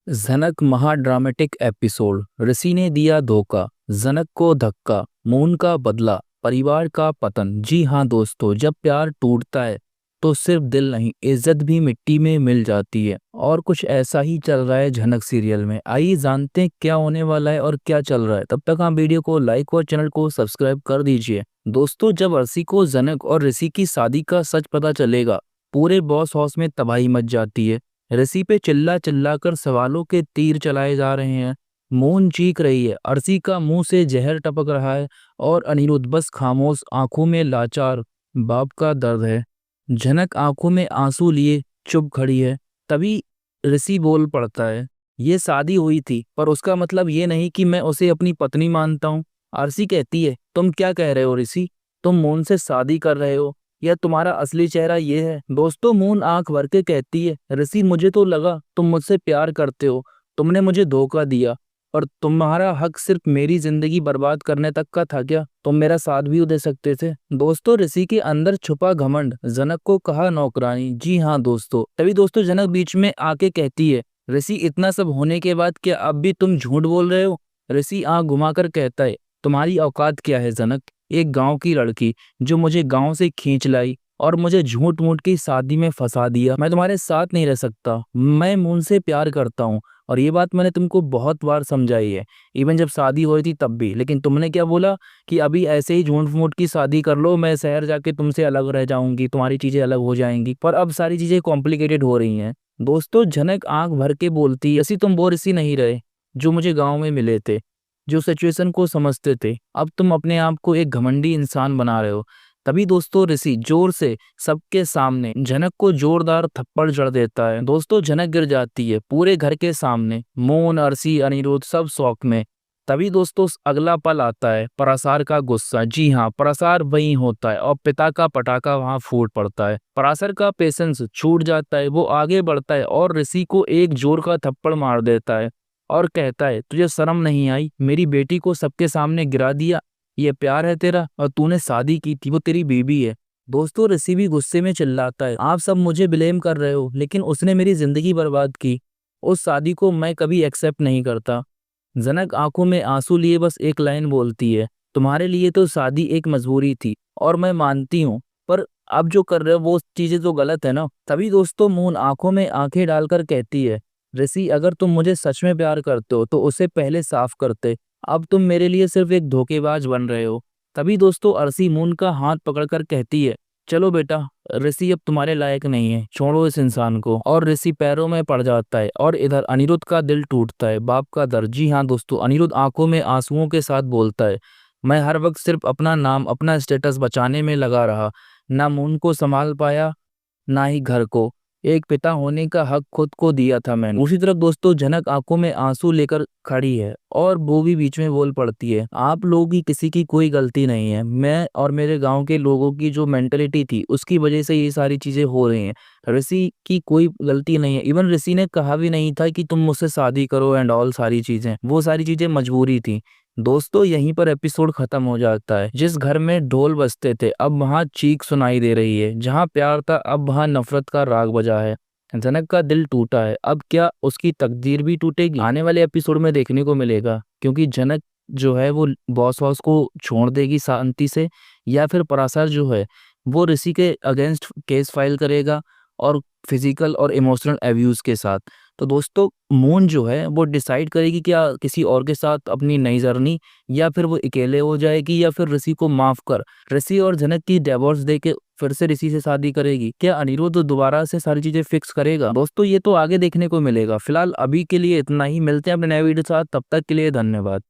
जनक महाड्रामेटिक episode. ऋषि ने दिया धोखा, जनक को धक्का, मून का बदला, परिवार का पतन। जी हाँ दोस्तों, जब प्यार टूटता है तो सिर्फ दिल नहीं, इज्जत भी मिट्टी में मिल जाती है। और कुछ ऐसा ही चल रहा है झनक सीरियल में। आइए जानते हैं क्या होने वाला है और क्या चल रहा है। तब तक आप वीडियो को लाइक और चैनल को सब्सक्राइब कर दीजिए। दोस्तों, जब अर्शी को जनक और ऋषि की शादी का सच पता चलेगा, पूरे बॉस हाउस में तबाही मच जाती है। ऋषि पे चिल्ला चिल्ला कर सवालों के तीर चलाए जा रहे हैं। मून चीख रही है, अर्शी का मुंह से जहर टपक रहा है और अनिरुद्ध बस खामोश, आंखों में लाचार बाप का दर्द है। झनक आंखों में आंसू लिए चुप खड़ी है। तभी ऋषि बोल पड़ता है, ये शादी हुई थी पर उसका मतलब ये नहीं कि मैं उसे अपनी पत्नी मानता हूँ। अर्शी कहती है, तुम क्या कह रहे हो ऋषि? तुम मून से शादी कर रहे हो या तुम्हारा असली चेहरा ये है? दोस्तों, मून आंख भर के कहती है, ऋषि मुझे तो लगा तुम मुझसे प्यार करते हो, तुमने मुझे धोखा दिया और तुम्हारा हक सिर्फ मेरी जिंदगी बर्बाद करने तक का था क्या? तुम मेरा साथ भी दे सकते थे। दोस्तों, ऋषि के अंदर छुपा घमंड जनक को कहा नौकरानी। जी हाँ दोस्तों, तभी दोस्तों जनक बीच में आके कहती है, ऋषि इतना सब होने के बाद क्या अब भी तुम झूठ बोल रहे हो? ऋषि आंख घुमाकर कहता है, तुम्हारी औकात क्या है जनक? एक गांव की लड़की जो मुझे गांव से खींच लाई और मुझे झूठ मूठ की शादी में फंसा दिया। मैं तुम्हारे साथ नहीं रह सकता। मैं मून से प्यार करता हूँ और ये बात मैंने तुमको बहुत बार समझाई है, इवन जब शादी हुई थी तब भी। लेकिन तुमने क्या बोला कि अभी ऐसे ही झूठ मूठ की शादी कर लो, मैं शहर जाके तुमसे अलग रह जाऊंगी, तुम्हारी चीजें अलग हो जाएंगी। पर अब सारी चीजें कॉम्प्लिकेटेड हो रही हैं। दोस्तों, झनक आंख भर के बोलती है, ऐसी तुम वो ऋषि नहीं रहे जो मुझे गाँव में मिले थे, जो सिचुएशन को समझते थे। अब तुम अपने आप को एक घमंडी इंसान बना रहे हो। तभी दोस्तों ऋषि जोर से सबके सामने झनक को जोरदार थप्पड़ जड़ देता है। दोस्तों, झनक गिर जाती है पूरे घर के सामने। मोन, अर्शी, अनिरुद्ध सब शौक में। तभी दोस्तों अगला पल आता है, पराशर का गुस्सा। जी हाँ, पराशर वहीं होता है और पिता का पटाखा वहां फूट पड़ता है। पराशर का पेशेंस छूट जाता है, वो आगे बढ़ता है और ऋषि को एक जोर का थप्पड़ मार देता है और कहता है, तुझे शर्म नहीं आई? मेरी बेटी को सबके सामने गिरा दिया। ये प्यार है तेरा? और तूने शादी की थी, वो तेरी बीवी है। दोस्तों, ऋषि भी गुस्से में चिल्लाता है, आप सब मुझे ब्लेम कर रहे हो, लेकिन उसने मेरी जिंदगी बर्बाद की। उस शादी को मैं कभी एक्सेप्ट नहीं करता। जनक आंखों में आंसू लिए बस एक लाइन बोलती है, तुम्हारे लिए तो शादी एक मजबूरी थी और मैं मानती हूँ, पर अब जो कर रहे हो वो चीजें तो गलत है ना। तभी दोस्तों मून आंखों में आंखें डालकर कहती है, ऋषि अगर तुम मुझे सच में प्यार करते हो तो उसे पहले साफ करते। अब तुम मेरे लिए सिर्फ एक धोखेबाज बन रहे हो। तभी दोस्तों अर्शी मून का हाथ पकड़कर कहती है, चलो बेटा, ऋषि अब तुम्हारे लायक नहीं है, छोड़ो इस इंसान को। और ऋषि पैरों में पड़ जाता है और इधर अनिरुद्ध का दिल टूटता है, बाप का दर्द। जी हाँ दोस्तों, अनिरुद्ध आंखों में आंसुओं के साथ बोलता है, मैं हर वक्त सिर्फ अपना नाम, अपना स्टेटस बचाने में लगा रहा, ना मून को संभाल पाया ना ही घर को। एक पिता होने का हक खुद को दिया था मैंने। दूसरी तरफ दोस्तों जनक आंखों में आंसू लेकर खड़ी है और वो भी बीच में बोल पड़ती है, आप लोगों की किसी की कोई गलती नहीं है। मैं और मेरे गांव के लोगों की जो मेंटेलिटी थी उसकी वजह से ये सारी चीजें हो रही हैं। ऋषि की कोई गलती नहीं है। इवन ऋषि ने कहा भी नहीं था कि तुम मुझसे शादी करो एंड ऑल सारी चीजें, वो सारी चीजें मजबूरी थी। दोस्तों, यहीं पर एपिसोड खत्म हो जाता है। जिस घर में ढोल बजते थे अब वहां चीख सुनाई दे रही है, जहां प्यार था अब वहां नफरत का राग बजा है। जनक का दिल टूटा है, अब क्या उसकी तकदीर भी टूटेगी? आने वाले एपिसोड में देखने को मिलेगा, क्योंकि जनक जो है वो बॉस हाउस को छोड़ देगी शांति से, या फिर पराशर जो है वो ऋषि के अगेंस्ट केस फाइल करेगा और फिजिकल और इमोशनल अब्यूज के साथ। तो दोस्तों मून जो है वो डिसाइड करेगी क्या किसी और के साथ अपनी नई जर्नी, या फिर वो अकेले हो जाएगी, या फिर ऋषि को माफ कर ऋषि और जनक की डिवोर्स दे के फिर से ऋषि से शादी करेगी। क्या अनिरुद्ध दोबारा से सारी चीजें फिक्स करेगा? दोस्तों ये तो आगे देखने को मिलेगा। फिलहाल अभी के लिए इतना ही, मिलते हैं अपने नए वीडियो के साथ, तब तक के लिए धन्यवाद।